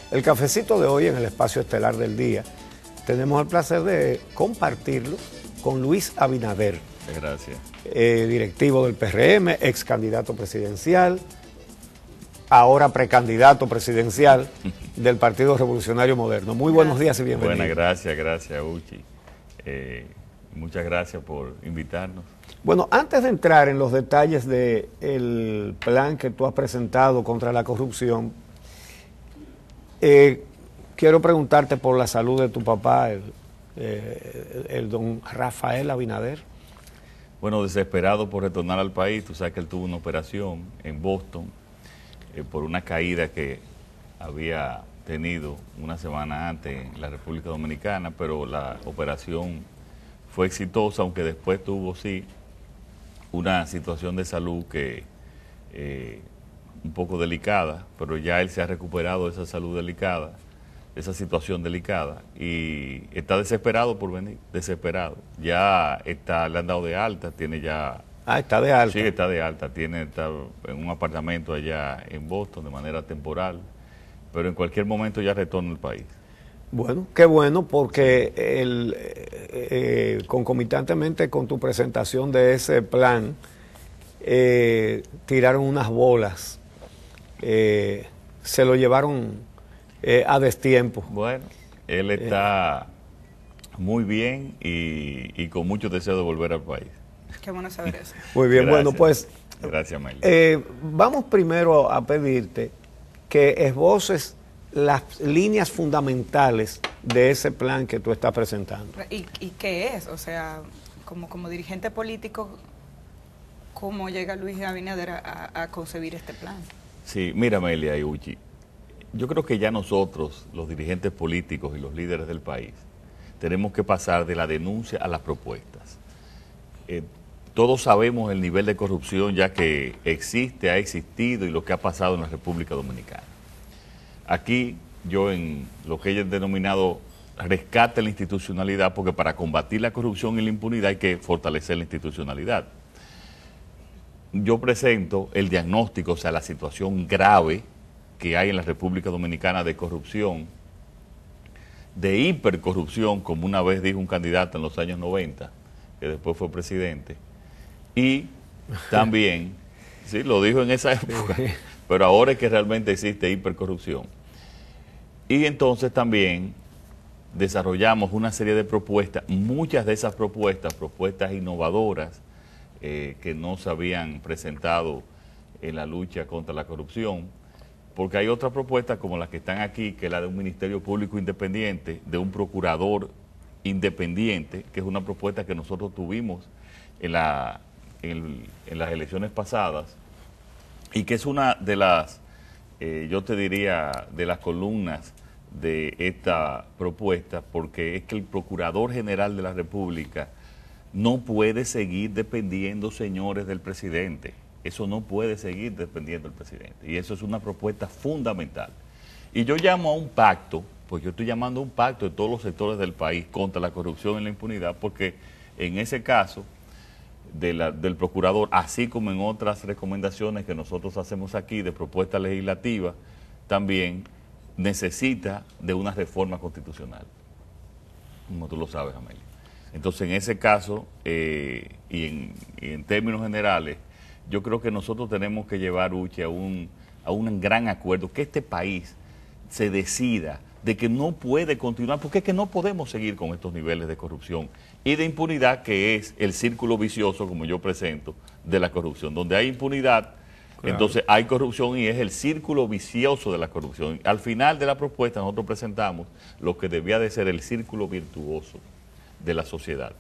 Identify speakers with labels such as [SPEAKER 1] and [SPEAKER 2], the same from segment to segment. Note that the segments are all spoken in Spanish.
[SPEAKER 1] El cafecito de hoy en el espacio estelar del día, tenemos el placer de compartirlo con Luis Abinader.
[SPEAKER 2] Gracias.
[SPEAKER 1] Directivo del PRM, ex candidato presidencial, ahora precandidato presidencial del Partido Revolucionario Moderno. Muy buenos días y bienvenido.
[SPEAKER 2] Buenas, gracias, Uchi. Muchas gracias por invitarnos.
[SPEAKER 1] Bueno, antes de entrar en los detalles del plan que tú has presentado contra la corrupción, quiero preguntarte por la salud de tu papá, el don Rafael Abinader.
[SPEAKER 2] Bueno, desesperado por retornar al país. Tú sabes que él tuvo una operación en Boston por una caída que había tenido una semana antes en la República Dominicana, pero la operación fue exitosa, aunque después tuvo, sí, una situación de salud que un poco delicada, pero ya él se ha recuperado de esa salud delicada, de esa situación delicada, y está desesperado por venir, desesperado. Ya le han dado de alta, tiene ya...
[SPEAKER 1] Ah, está de alta.
[SPEAKER 2] Sí, está de alta, está en un apartamento allá en Boston de manera temporal, pero en cualquier momento ya retorna al país.
[SPEAKER 1] Bueno, qué bueno, porque concomitantemente con tu presentación de ese plan, tiraron unas bolas, se lo llevaron a destiempo.
[SPEAKER 2] Bueno, él está muy bien y con mucho deseo de volver al país.
[SPEAKER 3] Qué bueno saber eso.
[SPEAKER 1] Muy bien,
[SPEAKER 2] Gracias.
[SPEAKER 1] bueno, pues
[SPEAKER 2] Gracias, Mel.
[SPEAKER 1] vamos primero a pedirte que esboces las líneas fundamentales de ese plan que tú estás presentando.
[SPEAKER 3] ¿Y qué es? O sea, como dirigente político, ¿cómo llega Luis Abinader a concebir este plan?
[SPEAKER 2] Sí, mira, Amelia y Uchi, yo creo que ya nosotros, los dirigentes políticos y los líderes del país, tenemos que pasar de la denuncia a las propuestas. Todos sabemos el nivel de corrupción ya que existe, ha existido y lo que ha pasado en la República Dominicana. Aquí yo en lo que ellos han denominado rescate la institucionalidad, porque para combatir la corrupción y la impunidad hay que fortalecer la institucionalidad. Yo presento el diagnóstico, o sea, la situación grave que hay en la República Dominicana de corrupción, de hipercorrupción, como una vez dijo un candidato en los años 90, que después fue presidente, y también, sí, lo dijo en esa época, pero ahora es que realmente existe hipercorrupción. Y entonces también desarrollamos una serie de propuestas, muchas de esas propuestas innovadoras que no se habían presentado en la lucha contra la corrupción, porque hay otras propuestas como las que están aquí, que es la de un Ministerio Público Independiente, de un procurador independiente, que es una propuesta que nosotros tuvimos en las elecciones pasadas, y que es una de las, yo te diría, de las columnas de esta propuesta, porque es que el Procurador General de la República no puede seguir dependiendo, señores, del presidente. Eso no puede seguir dependiendo del presidente. Y eso es una propuesta fundamental. Y yo llamo a un pacto, pues yo estoy llamando a un pacto de todos los sectores del país contra la corrupción y la impunidad, porque en ese caso del procurador, así como en otras recomendaciones que nosotros hacemos aquí de propuestas legislativas, también necesita de una reforma constitucional, como tú lo sabes, Amelia. Entonces, en ese caso, y en términos generales, yo creo que nosotros tenemos que llevar, Uche, a un gran acuerdo, que este país se decida de que no puede continuar, porque es que no podemos seguir con estos niveles de corrupción y de impunidad, que es el círculo vicioso, como yo presento, de la corrupción. Donde hay impunidad, claro, entonces hay corrupción, y es el círculo vicioso de la corrupción. Al final de la propuesta nosotros presentamos lo que debía de ser el círculo virtuoso de la sociedad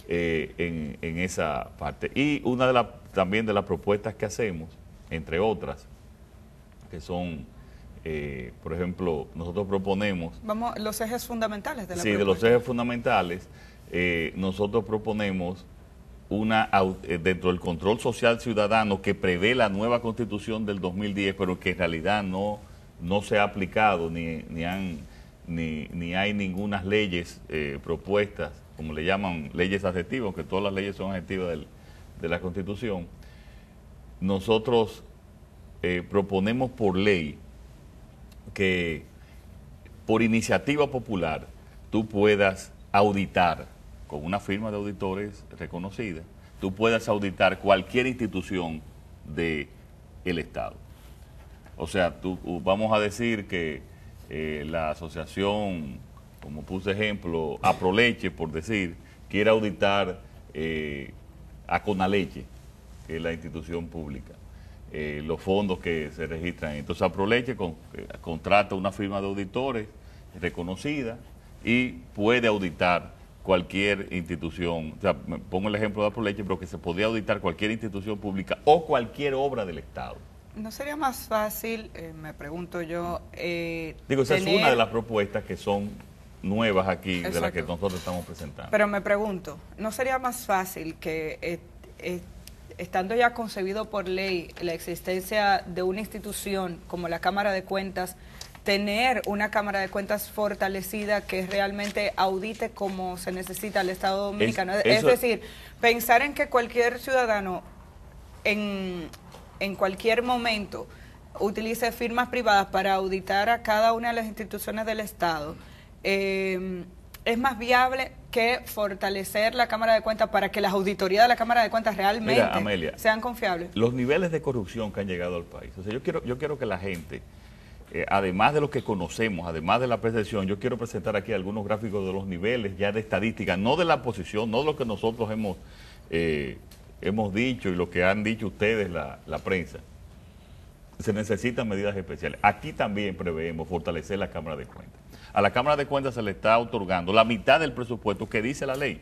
[SPEAKER 2] en esa parte. Y una también de las propuestas que hacemos, entre otras, que son, por ejemplo, nosotros proponemos...
[SPEAKER 3] Vamos, los ejes fundamentales de la propuesta.
[SPEAKER 2] Sí, de los ejes fundamentales, nosotros proponemos dentro del control social ciudadano que prevé la nueva Constitución del 2010, pero que en realidad no se ha aplicado, ni hay ninguna leyes propuestas, como le llaman, leyes adjetivas, que todas las leyes son adjetivas de la Constitución. Nosotros proponemos por ley que por iniciativa popular, tú puedas auditar con una firma de auditores reconocida, tú puedas auditar cualquier institución del Estado. O sea, vamos a decir que la asociación, como puse ejemplo, Aproleche, por decir, quiere auditar a Conaleche, que es la institución pública, los fondos que se registran. Entonces Aproleche contrata una firma de auditores reconocida y puede auditar cualquier institución. O sea, pongo el ejemplo de Aproleche, pero que se podría auditar cualquier institución pública o cualquier obra del Estado.
[SPEAKER 3] ¿No sería más fácil, me pregunto yo,
[SPEAKER 2] digo, esa es una de las propuestas que son nuevas aquí, exacto, de las que nosotros estamos presentando?
[SPEAKER 3] Pero me pregunto, ¿no sería más fácil que, estando ya concebido por ley la existencia de una institución como la Cámara de Cuentas, tener una Cámara de Cuentas fortalecida que realmente audite como se necesita al Estado Dominicano? Es decir, pensar en que cualquier ciudadano en cualquier momento utilice firmas privadas para auditar a cada una de las instituciones del Estado, es más viable que fortalecer la Cámara de Cuentas para que las auditorías de la Cámara de Cuentas realmente, mira, Amelia, sean confiables.
[SPEAKER 2] Los niveles de corrupción que han llegado al país. O sea, yo quiero que la gente, además de lo que conocemos, además de la percepción, yo quiero presentar aquí algunos gráficos de los niveles ya de estadística, no de la posición, no de lo que nosotros hemos dicho y lo que han dicho ustedes, la prensa. Se necesitan medidas especiales. Aquí también preveemos fortalecer la Cámara de Cuentas. A la Cámara de Cuentas se le está otorgando la mitad del presupuesto que dice la ley.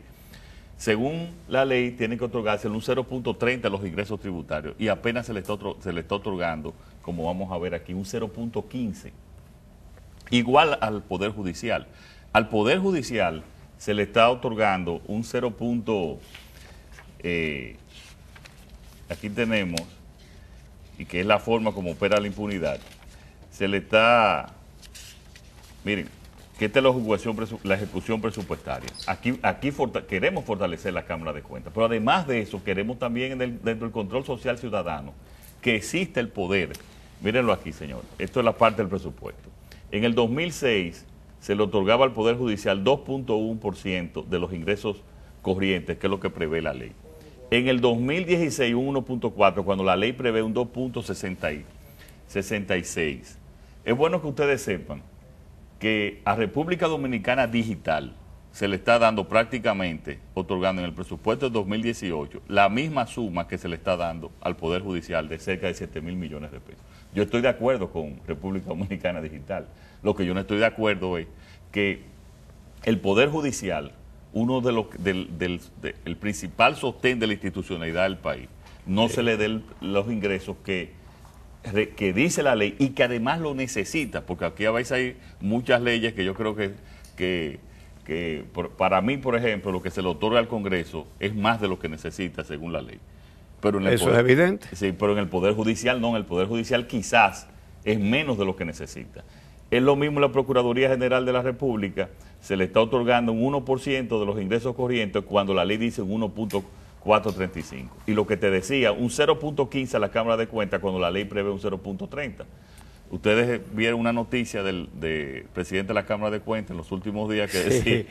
[SPEAKER 2] Según la ley, tiene que otorgarse un 0.30 a los ingresos tributarios y apenas se le está otorgando, como vamos a ver aquí, un 0.15. Igual al Poder Judicial. Al Poder Judicial se le está otorgando un 0. Aquí tenemos, y que es la forma como opera la impunidad, se le está, miren, que esta es la ejecución presupuestaria. Aquí queremos fortalecer la Cámara de Cuentas, pero además de eso queremos también dentro del control social ciudadano que exista el poder. Mírenlo aquí, señor, esto es la parte del presupuesto. En el 2006 se le otorgaba al Poder Judicial 2.1% de los ingresos corrientes, que es lo que prevé la ley. En el 2016 un 1.4, cuando la ley prevé un 2.66. Es bueno que ustedes sepan que a República Dominicana Digital se le está dando prácticamente, otorgando en el presupuesto de 2018, la misma suma que se le está dando al Poder Judicial de cerca de 7.000 millones de pesos. Yo estoy de acuerdo con República Dominicana Digital. Lo que yo no estoy de acuerdo es que el Poder Judicial, uno de el principal sostén de la institucionalidad del país, no se le den los ingresos que dice la ley y que además lo necesita, porque aquí a veces hay muchas leyes que yo creo que para mí, por ejemplo, lo que se le otorga al Congreso es más de lo que necesita según la ley. Pero en el
[SPEAKER 1] Eso es evidente.
[SPEAKER 2] Sí, pero en el Poder Judicial no, en el Poder Judicial quizás es menos de lo que necesita. Es lo mismo la Procuraduría General de la República, se le está otorgando un 1% de los ingresos corrientes cuando la ley dice un 1.435. Y lo que te decía, un 0.15 a la Cámara de Cuentas cuando la ley prevé un 0.30. Ustedes vieron una noticia del presidente de la Cámara de Cuentas en los últimos días que decía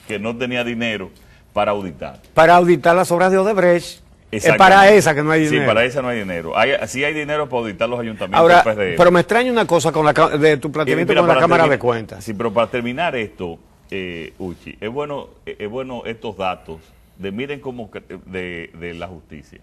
[SPEAKER 2] que no tenía dinero para auditar.
[SPEAKER 1] Para auditar las obras de Odebrecht. Es para esa que no hay dinero.
[SPEAKER 2] Sí, para esa no hay dinero. Sí hay dinero para auditar los ayuntamientos.
[SPEAKER 1] Ahora, pero me extraña una cosa de tu planteamiento con la Cámara de Cuentas.
[SPEAKER 2] Sí, pero para terminar esto, Uchi, es bueno estos datos miren cómo de la justicia.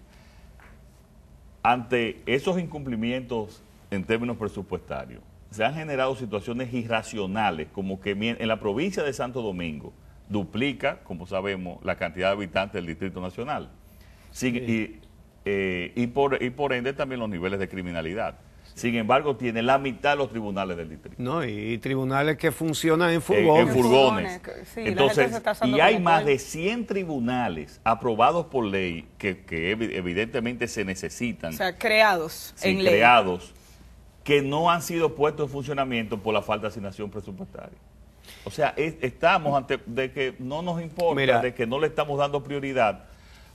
[SPEAKER 2] Ante esos incumplimientos en términos presupuestarios, se han generado situaciones irracionales, como que en la provincia de Santo Domingo duplica, como sabemos, la cantidad de habitantes del Distrito Nacional. Sí. Y por ende también los niveles de criminalidad. Sin embargo, tiene la mitad de los tribunales del distrito.
[SPEAKER 1] No, y tribunales que funcionan en furgones.
[SPEAKER 2] En furgones. Sí, entonces, y hay más de 100 tribunales aprobados por ley que evidentemente se necesitan.
[SPEAKER 3] O sea, creados en ley.
[SPEAKER 2] Creados, que no han sido puestos en funcionamiento por la falta de asignación presupuestaria. O sea, estamos ante de que no nos importa, de que no le estamos dando prioridad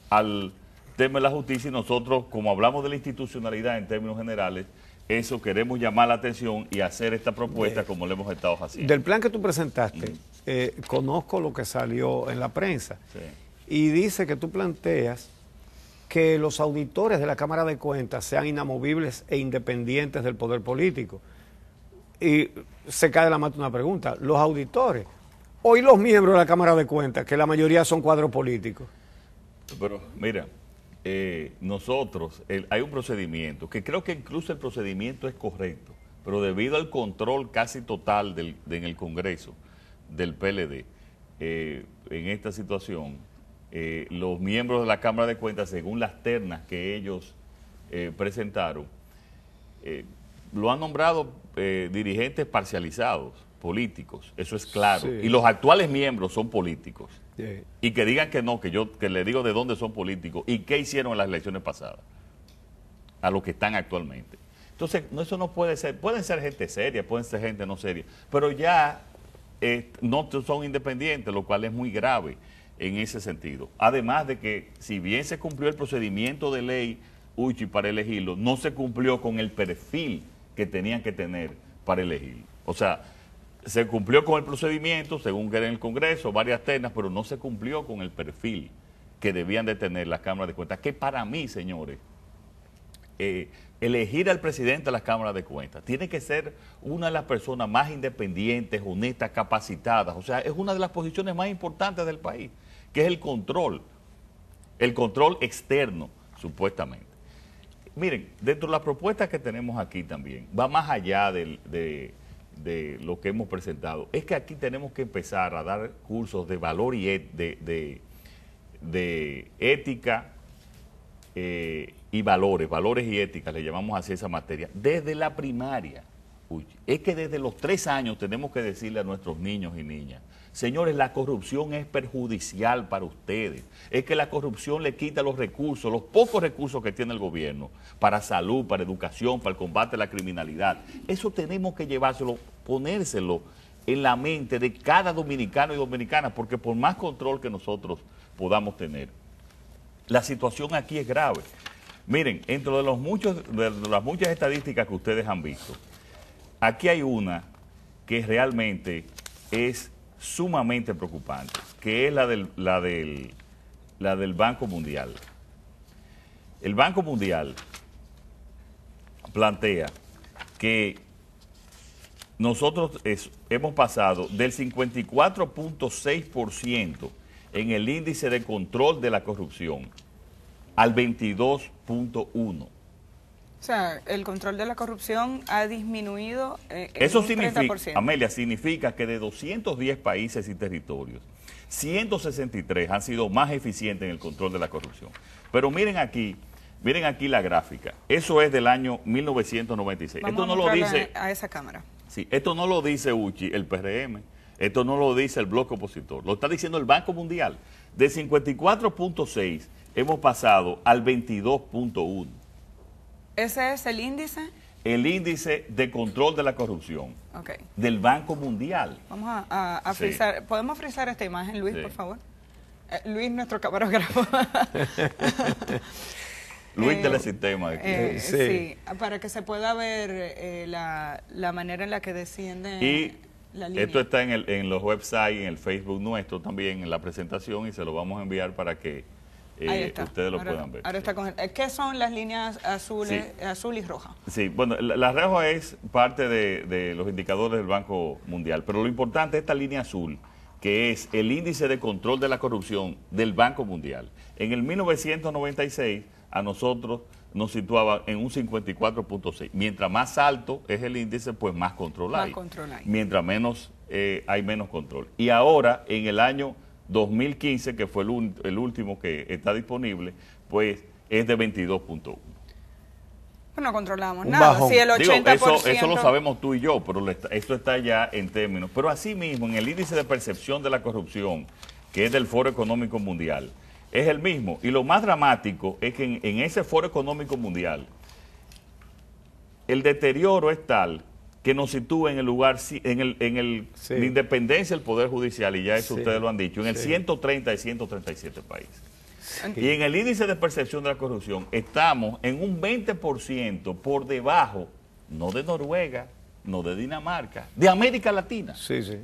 [SPEAKER 2] al tema de la justicia, y nosotros, como hablamos de la institucionalidad en términos generales, eso queremos llamar la atención y hacer esta propuesta como lo hemos estado haciendo.
[SPEAKER 1] Del plan que tú presentaste, conozco lo que salió en la prensa.
[SPEAKER 2] Sí.
[SPEAKER 1] Y dice que tú planteas que los auditores de la Cámara de Cuentas sean inamovibles e independientes del poder político. Y se cae de la mata una pregunta. Los auditores, hoy los miembros de la Cámara de Cuentas, que la mayoría son cuadros políticos.
[SPEAKER 2] Pero mira, nosotros, hay un procedimiento, que creo que incluso el procedimiento es correcto, pero debido al control casi total en el Congreso del PLD, en esta situación, los miembros de la Cámara de Cuentas, según las ternas que ellos presentaron, lo han nombrado dirigentes parcializados, políticos, eso es claro.
[SPEAKER 1] Sí.
[SPEAKER 2] Y los actuales miembros son políticos.
[SPEAKER 1] Sí.
[SPEAKER 2] Y que digan que no, que le digo de dónde son políticos y qué hicieron en las elecciones pasadas, a los que están actualmente. Entonces, eso no puede ser, pueden ser gente seria, pueden ser gente no seria, pero ya no son independientes, lo cual es muy grave en ese sentido. Además de que, si bien se cumplió el procedimiento de ley Uchi para elegirlo, no se cumplió con el perfil que tenían que tener para elegirlo. O sea, se cumplió con el procedimiento, según que era en el Congreso, varias ternas, pero no se cumplió con el perfil que debían de tener las cámaras de cuentas, que para mí, señores, elegir al presidente de las cámaras de cuentas tiene que ser una de las personas más independientes, honestas, capacitadas. O sea, es una de las posiciones más importantes del país, que es el control externo, supuestamente. Miren, dentro de las propuestas que tenemos aquí también, va más allá de lo que hemos presentado. Es que aquí tenemos que empezar a dar cursos de valor y de ética y valores y ética, le llamamos así esa materia, desde la primaria. Es que desde los 3 años tenemos que decirle a nuestros niños y niñas: señores, la corrupción es perjudicial para ustedes. Es que la corrupción le quita los recursos, los pocos recursos que tiene el gobierno para salud, para educación, para el combate a la criminalidad. Eso tenemos que llevárselo, ponérselo en la mente de cada dominicano y dominicana, porque por más control que nosotros podamos tener, la situación aquí es grave. Miren, entre de las muchas estadísticas que ustedes han visto, aquí hay una que realmente es sumamente preocupante, que es la del Banco Mundial. El Banco Mundial plantea que nosotros hemos pasado del 54.6% en el índice de control de la corrupción al 22.1%.
[SPEAKER 3] O sea, el control de la corrupción ha disminuido
[SPEAKER 2] Eso
[SPEAKER 3] un
[SPEAKER 2] significa,
[SPEAKER 3] 30%.
[SPEAKER 2] Amelia, significa que de 210 países y territorios, 163 han sido más eficientes en el control de la corrupción. Pero miren aquí la gráfica. Eso es del año 1996.
[SPEAKER 3] Vamos
[SPEAKER 2] esto no lo dice
[SPEAKER 3] a esa cámara.
[SPEAKER 2] Sí, esto no lo dice Uchi, el PRM, esto no lo dice el bloque opositor, lo está diciendo el Banco Mundial. De 54.6 hemos pasado al 22.1.
[SPEAKER 3] ¿Ese es el índice?
[SPEAKER 2] El índice de control de la corrupción del Banco Mundial.
[SPEAKER 3] Vamos a frizar. Sí. ¿Podemos frizar esta imagen, Luis, por favor? Luis, nuestro camarógrafo.
[SPEAKER 2] Luis Telesistema.
[SPEAKER 3] Sí, para que se pueda ver la manera en la que desciende la línea.
[SPEAKER 2] Esto está en los websites, en el Facebook nuestro también, en la presentación, y se lo vamos a enviar para que ustedes lo puedan ver.
[SPEAKER 3] Ahora está con ¿Qué son las líneas azules, azul y roja?
[SPEAKER 2] Sí, bueno, la roja es parte de los indicadores del Banco Mundial, pero lo importante es esta línea azul, que es el índice de control de la corrupción del Banco Mundial. En el 1996 a nosotros nos situaba en un 54.6. Mientras más alto es el índice, pues más control hay. Mientras menos hay menos control. Y ahora, en el año 2015, que fue el último que está disponible, pues es de 22.1.
[SPEAKER 3] Pues no controlamos nada. Si el 80%...
[SPEAKER 2] Digo, eso lo sabemos tú y yo, pero eso está ya en términos. Pero asimismo, en el índice de percepción de la corrupción, que es del Foro Económico Mundial, es el mismo. Y lo más dramático es que en ese Foro Económico Mundial, el deterioro es tal que nos sitúa en el lugar, la independencia del Poder Judicial, y ya eso ustedes lo han dicho, en el 130 y 137 países. Y en el índice de percepción de la corrupción estamos en un 20% por debajo no de Noruega, no de Dinamarca, de América Latina.
[SPEAKER 1] Sí, sí.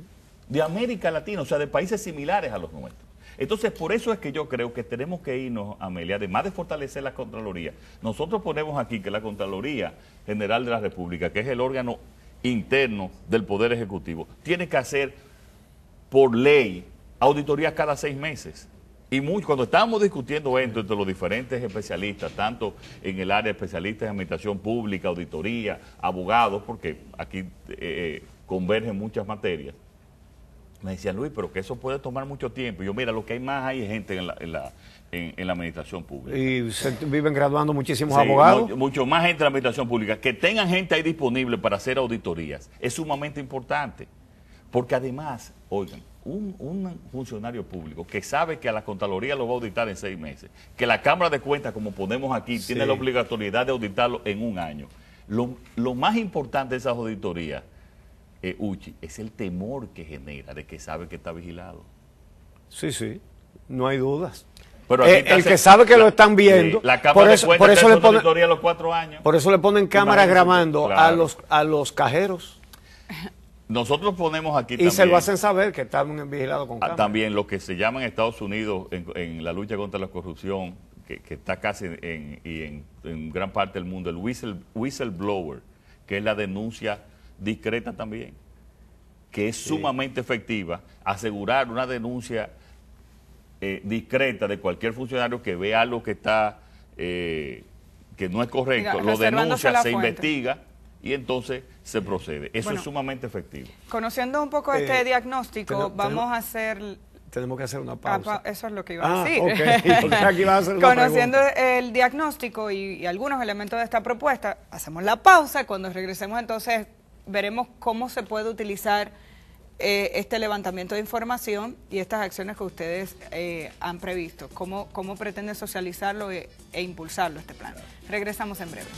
[SPEAKER 2] De América Latina, o sea, de países similares a los nuestros. Entonces, por eso es que yo creo que tenemos que irnos, Amelia, además de fortalecer la Contraloría. Nosotros ponemos aquí que la Contraloría General de la República, que es el órgano interno del Poder Ejecutivo, tiene que hacer por ley auditorías cada 6 meses. Y cuando estábamos discutiendo esto entre los diferentes especialistas, tanto en el área de especialistas en administración pública, auditoría, abogados, porque aquí convergen muchas materias, me decían, Luis, pero que eso puede tomar mucho tiempo. Y yo, mira, lo que hay más hay gente en la administración pública.
[SPEAKER 1] Y se viven graduando muchísimos
[SPEAKER 2] Sí,
[SPEAKER 1] abogados.
[SPEAKER 2] mucho más gente en la administración pública. Que tengan gente ahí disponible para hacer auditorías es sumamente importante. Porque además, oigan, un funcionario público que sabe que a la Contraloría lo va a auditar en 6 meses, que la Cámara de Cuentas, como ponemos aquí,
[SPEAKER 1] Sí,
[SPEAKER 2] tiene la obligatoriedad de auditarlo en 1 año. Lo más importante de esas auditorías, Uchi, es el temor que genera de que sabe que está vigilado.
[SPEAKER 1] Sí, sí, no hay dudas.
[SPEAKER 2] Pero aquí
[SPEAKER 1] El que sabe que lo están viendo,
[SPEAKER 2] la Cámara de Cuentas hace
[SPEAKER 1] le
[SPEAKER 2] una auditoría a los 4 años.
[SPEAKER 1] por eso le ponen cámaras
[SPEAKER 2] Imagínate,
[SPEAKER 1] grabando
[SPEAKER 2] claro.
[SPEAKER 1] a los cajeros
[SPEAKER 2] Nosotros ponemos aquí
[SPEAKER 1] y
[SPEAKER 2] también,
[SPEAKER 1] se lo hacen saber que están vigilados con cámaras.
[SPEAKER 2] también lo que se llama en Estados Unidos en la lucha contra la corrupción, que está casi en gran parte del mundo, el whistleblower, que es la denuncia discreta también, que es sumamente efectiva, asegurar una denuncia discreta de cualquier funcionario que vea algo que está que no es correcto,
[SPEAKER 3] Diga,
[SPEAKER 2] lo
[SPEAKER 3] reservándose
[SPEAKER 2] denuncia,
[SPEAKER 3] la
[SPEAKER 2] se
[SPEAKER 3] fuente.
[SPEAKER 2] investiga y entonces se procede. Eso
[SPEAKER 3] Bueno,
[SPEAKER 2] es sumamente efectivo.
[SPEAKER 3] Conociendo un poco este diagnóstico,
[SPEAKER 1] tenemos-
[SPEAKER 3] vamos a hacer...
[SPEAKER 1] Tenemos que hacer una pausa.
[SPEAKER 3] Eso es lo que iba a decir.
[SPEAKER 1] Ok. Porque aquí va a hacer una
[SPEAKER 3] Conociendo
[SPEAKER 1] pregunta.
[SPEAKER 3] el diagnóstico y algunos elementos de esta propuesta, hacemos la pausa. Cuando regresemos, entonces, veremos cómo se puede utilizar este levantamiento de información y estas acciones que ustedes han previsto. Cómo pretenden socializarlo e impulsarlo este plan. Regresamos en breve.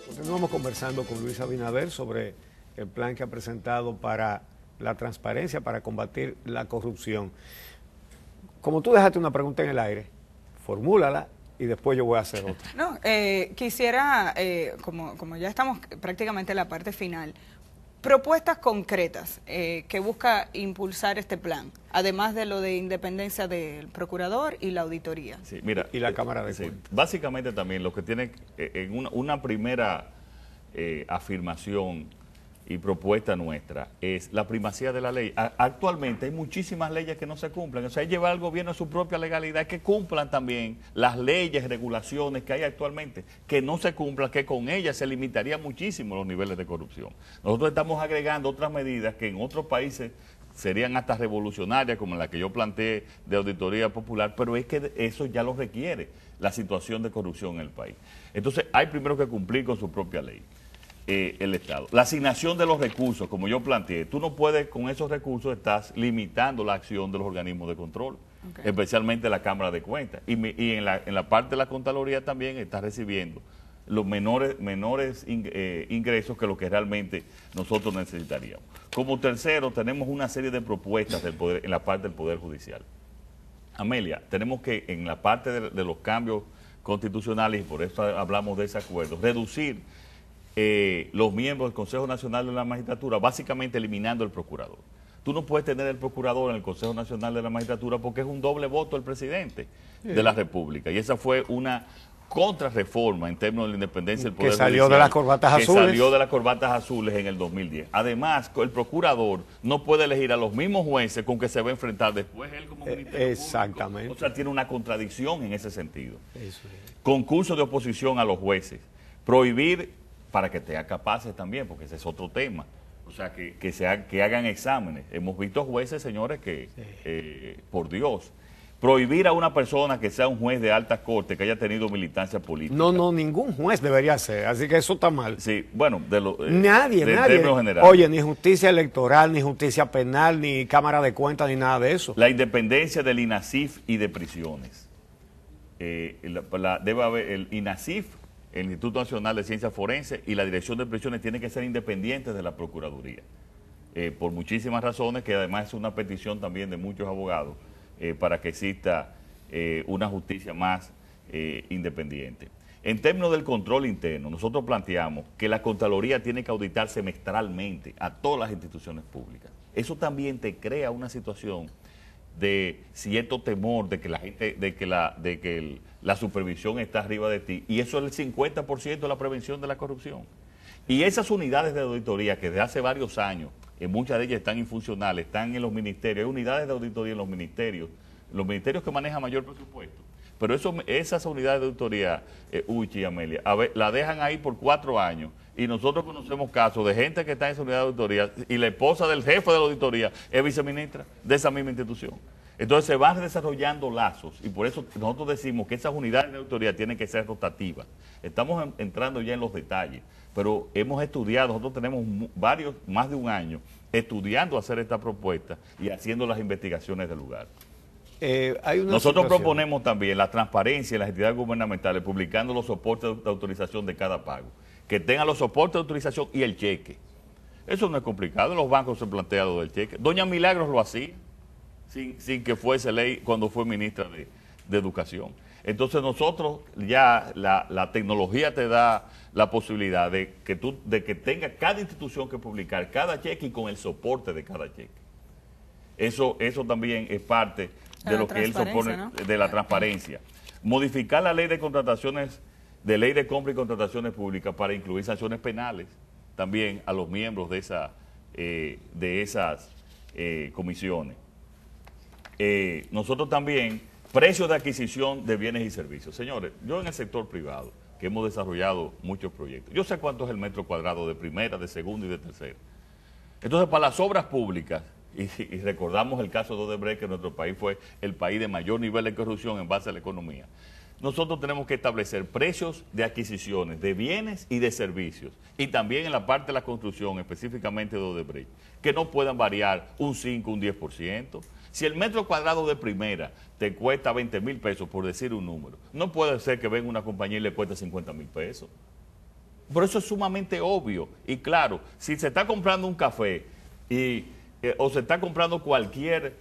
[SPEAKER 1] Continuamos conversando con Luis Abinader sobre el plan que ha presentado para la transparencia, para combatir la corrupción. Como tú dejaste una pregunta en el aire, formúlala y después yo voy a hacer otra.
[SPEAKER 3] No, quisiera, como ya estamos prácticamente en la parte final, propuestas concretas que busca impulsar este plan, además de lo de independencia del procurador y la auditoría.
[SPEAKER 2] Sí, mira,
[SPEAKER 1] Y la Cámara de
[SPEAKER 2] sí,
[SPEAKER 1] Cuentas.
[SPEAKER 2] básicamente también lo que tiene en una primera afirmación y propuesta nuestra es la primacía de la ley. Actualmente hay muchísimas leyes que no se cumplen, o sea, hay llevar al gobierno a su propia legalidad, que cumplan también las leyes, regulaciones que hay actualmente, que no se cumplan, que con ellas se limitaría muchísimo los niveles de corrupción. Nosotros estamos agregando otras medidas que en otros países serían hasta revolucionarias, como la que yo planteé de auditoría popular, pero es que eso ya lo requiere la situación de corrupción en el país. Entonces hay primero que cumplir con su propia ley. El Estado. La asignación de los recursos, como yo planteé, tú no puedes, con esos recursos estás limitando la acción de los organismos de control, especialmente la Cámara de Cuentas. Y en la parte de la Contraloría también está recibiendo los menores ingresos que lo que realmente nosotros necesitaríamos. Como tercero, tenemos una serie de propuestas en la parte del Poder Judicial. Amelia, tenemos que en la parte de los cambios constitucionales, y por eso hablamos de ese acuerdo, reducir los miembros del Consejo Nacional de la Magistratura, básicamente eliminando el procurador. Tú no puedes tener el procurador en el Consejo Nacional de la Magistratura porque es un doble voto del presidente de la República. Y esa fue una contrarreforma en términos de la independencia del Poder
[SPEAKER 1] Que salió
[SPEAKER 2] Judicial,
[SPEAKER 1] de las corbatas azules.
[SPEAKER 2] Que salió de las corbatas azules en el 2010. Además, el procurador no puede elegir a los mismos jueces con que se va a enfrentar después él como Ministerio
[SPEAKER 1] Exactamente.
[SPEAKER 2] Público. O sea, tiene una contradicción en ese sentido.
[SPEAKER 1] Eso es.
[SPEAKER 2] Concurso de oposición a los jueces. Prohibir para que te capaces también, porque ese es otro tema. O sea, que hagan exámenes. Hemos visto jueces, señores, que, por Dios, prohibir a una persona que sea un juez de alta corte, que haya tenido militancia política.
[SPEAKER 1] No, ningún juez debería ser, así que eso está mal.
[SPEAKER 2] Sí, bueno,
[SPEAKER 1] Nadie.
[SPEAKER 2] en términos generales.
[SPEAKER 1] Oye, ni justicia electoral, ni justicia penal, ni Cámara de Cuentas, ni nada de eso.
[SPEAKER 2] La independencia del INASIF y de prisiones. debe haber el INACIF, el Instituto Nacional de Ciencias Forenses y la Dirección de Prisiones tienen que ser independientes de la Procuraduría, por muchísimas razones, que además es una petición también de muchos abogados para que exista una justicia más independiente. En términos del control interno, nosotros planteamos que la Contraloría tiene que auditar semestralmente a todas las instituciones públicas. Eso también te crea una situación de cierto temor de que la gente, de que la supervisión está arriba de ti, y eso es el 50% de la prevención de la corrupción. Y esas unidades de auditoría que desde hace varios años, muchas de ellas están infuncionales, están en los ministerios, hay unidades de auditoría en los ministerios que manejan mayor presupuesto. Pero esas unidades de auditoría, Uchi y Amelia, la dejan ahí por 4 años. Y nosotros conocemos casos de gente que está en esa unidad de auditoría y la esposa del jefe de la auditoría es viceministra de esa misma institución. Entonces se van desarrollando lazos y por eso nosotros decimos que esas unidades de auditoría tienen que ser rotativas. Estamos entrando ya en los detalles, pero hemos estudiado, nosotros tenemos más de un año estudiando hacer esta propuesta y haciendo las investigaciones del lugar. Nosotros proponemos también la transparencia en las entidades gubernamentales, publicando los soportes de autorización de cada pago, que tengan los soportes de autorización y el cheque. Eso no es complicado, en los bancos se plantea lo del cheque. Doña Milagros lo hacía, sin que fuese ley cuando fue ministra de Educación. Entonces nosotros ya la tecnología te da la posibilidad de que tenga cada institución que publicar cada cheque y con el soporte de cada cheque. Eso también es parte de lo que él supone, ¿no?, de la transparencia. Modificar la ley de contrataciones, de ley de compra y contrataciones públicas para incluir sanciones penales también a los miembros de esas comisiones. Nosotros también, precios de adquisición de bienes y servicios. Señores, yo en el sector privado, que hemos desarrollado muchos proyectos, yo sé cuánto es el metro cuadrado de primera, de segunda y de tercera. Entonces, para las obras públicas, y recordamos el caso de Odebrecht, que nuestro país fue el país de mayor nivel de corrupción en base a la economía, nosotros tenemos que establecer precios de adquisiciones de bienes y de servicios, y también en la parte de la construcción, específicamente de Odebrecht, que no puedan variar un 5, un 10%. Si el metro cuadrado de primera te cuesta 20,000 pesos, por decir un número, no puede ser que venga una compañía y le cueste 50,000 pesos. Por eso es sumamente obvio. Y claro, si se está comprando un café o se está comprando cualquier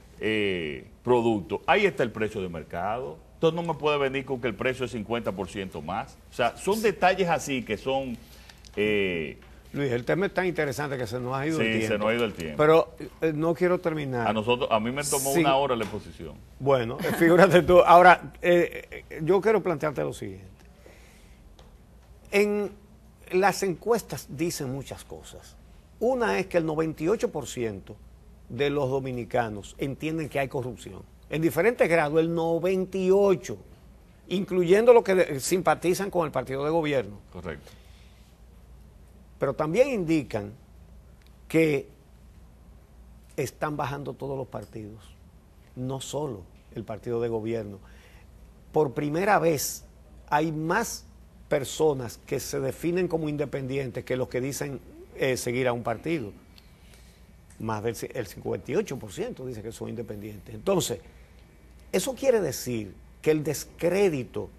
[SPEAKER 2] producto, ahí está el precio de mercado. Entonces no me puede venir con que el precio es 50% más. O sea, son detalles así que son...
[SPEAKER 1] Luis, el tema es tan interesante que se nos ha ido el tiempo.
[SPEAKER 2] Sí, se nos ha ido el tiempo.
[SPEAKER 1] Pero no quiero terminar.
[SPEAKER 2] A mí me tomó una hora la exposición.
[SPEAKER 1] Bueno, figúrate tú. Ahora, yo quiero plantearte lo siguiente. En las encuestas dicen muchas cosas. Una es que el 98% de los dominicanos entienden que hay corrupción. En diferentes grados, el 98%, incluyendo los que simpatizan con el partido de gobierno.
[SPEAKER 2] Correcto.
[SPEAKER 1] Pero también indican que están bajando todos los partidos, no solo el partido de gobierno. Por primera vez hay más personas que se definen como independientes que los que dicen seguir a un partido. Más del 58% dice que son independientes. Entonces, eso quiere decir que el descrédito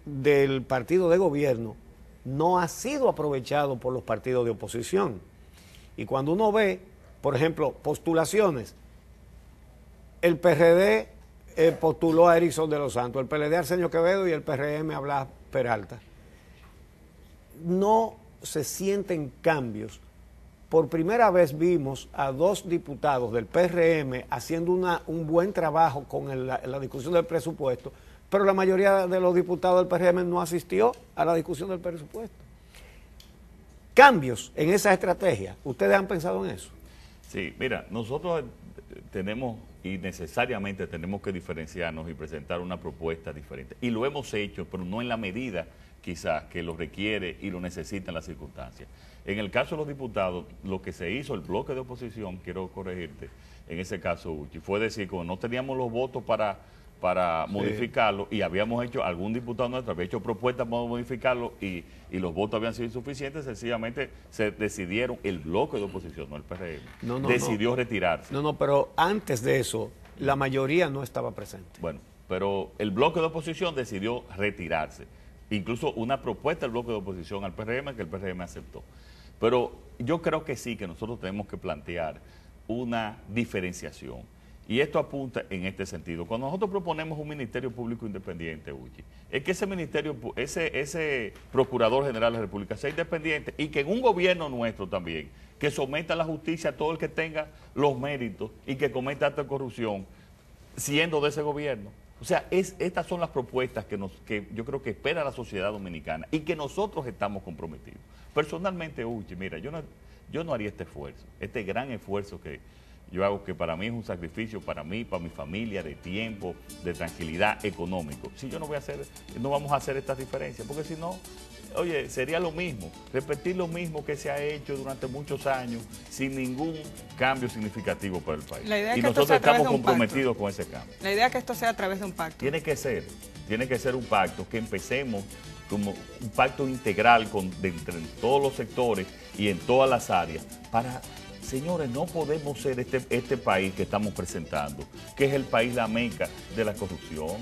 [SPEAKER 1] del partido de gobierno no ha sido aprovechado por los partidos de oposición. Y cuando uno ve, por ejemplo, postulaciones, el PRD postuló a Erickson de los Santos, el PLD a Arsenio Quevedo y el PRM a Blas Peralta. No se sienten cambios. Por primera vez vimos a 2 diputados del PRM haciendo un buen trabajo con la discusión del presupuesto, pero la mayoría de los diputados del PRM no asistió a la discusión del presupuesto. Cambios en esa estrategia, ¿ustedes han pensado en eso?
[SPEAKER 2] Sí, mira, nosotros tenemos y necesariamente tenemos que diferenciarnos y presentar una propuesta diferente. Y lo hemos hecho, pero no en la medida quizás que lo requiere y lo necesitan las circunstancias. En el caso de los diputados, lo que se hizo, el bloque de oposición, quiero corregirte, en ese caso, Uchi, fue decir, como no teníamos los votos para modificarlo, y habíamos hecho, algún diputado nuestro había hecho propuestas para modificarlo y los votos habían sido insuficientes, sencillamente se decidieron, el bloque de oposición, no el PRM, decidió retirarse.
[SPEAKER 1] No, pero antes de eso, la mayoría no estaba presente.
[SPEAKER 2] Bueno, pero el bloque de oposición decidió retirarse. Incluso una propuesta del bloque de oposición al PRM que el PRM aceptó. Pero yo creo que sí, que nosotros tenemos que plantear una diferenciación. Y esto apunta en este sentido. Cuando nosotros proponemos un Ministerio Público Independiente, Uchi, es que ese ministerio, ese Procurador General de la República sea independiente y que en un gobierno nuestro también, que someta a la justicia a todo el que tenga los méritos y que cometa actos de corrupción, siendo de ese gobierno. O sea, estas son las propuestas que yo creo que espera la sociedad dominicana y que nosotros estamos comprometidos. Personalmente, Uchi, mira, yo no haría este esfuerzo, este gran esfuerzo que yo hago, que para mí es un sacrificio, para mí, para mi familia, de tiempo, de tranquilidad, económico. Si yo no vamos a hacer estas diferencias, porque si no, oye, sería lo mismo, repetir lo mismo que se ha hecho durante muchos años, sin ningún cambio significativo para el país. Y nosotros estamos comprometidos con ese cambio.
[SPEAKER 3] La idea es que esto sea a través de un pacto.
[SPEAKER 2] Tiene que ser un pacto, que empecemos como un pacto integral entre todos los sectores y en todas las áreas para... Señores, no podemos ser este país que estamos presentando, que es el país la meca de la corrupción.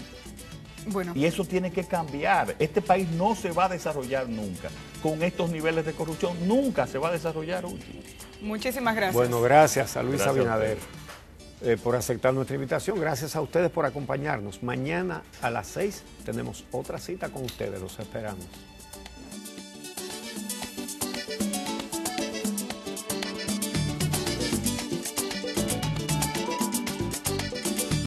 [SPEAKER 3] Bueno.
[SPEAKER 2] Y eso tiene que cambiar. Este país no se va a desarrollar nunca. Con estos niveles de corrupción, nunca se va a desarrollar.
[SPEAKER 3] Muchísimas gracias.
[SPEAKER 1] Bueno, gracias a Luis Abinader por aceptar nuestra invitación. Gracias a ustedes por acompañarnos. Mañana a las 6 tenemos otra cita con ustedes. Los esperamos.